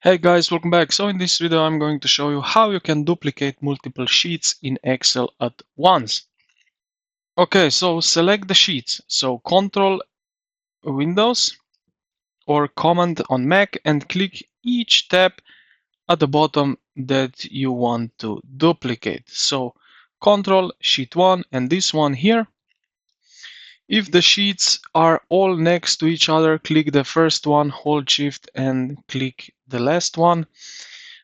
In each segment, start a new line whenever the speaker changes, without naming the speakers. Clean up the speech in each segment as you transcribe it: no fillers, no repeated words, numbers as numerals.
Hey guys, welcome back. So in this video I'm going to show you how you can duplicate multiple sheets in Excel at once. Okay, so select the sheets. So Control Windows or Command on Mac and click each tab at the bottom that you want to duplicate. So Control Sheet 1 and this one here. If the sheets are all next to each other, click the first one, hold Shift and click the last one.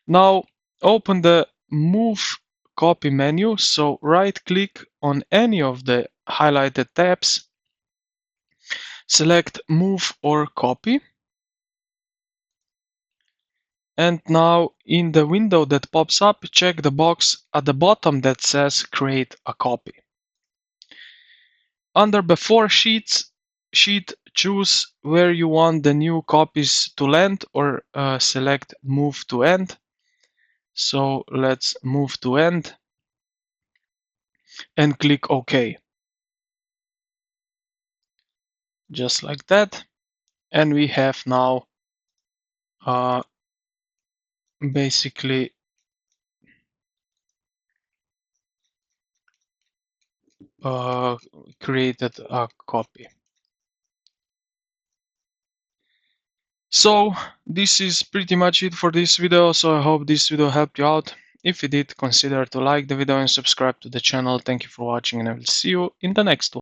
Now open the Move Copy menu, so right-click on any of the highlighted tabs, select Move or Copy, and now in the window that pops up, check the box at the bottom that says Create a Copy. Under Before Sheets sheet, choose where you want the new copies to land or select Move to End. So let's move to End and click OK. Just like that. And we have now basically created a copy. So this is pretty much it for this video. So I hope this video helped you out. If it did, consider to like the video and subscribe to the channel. Thank you for watching and I will see you in the next one.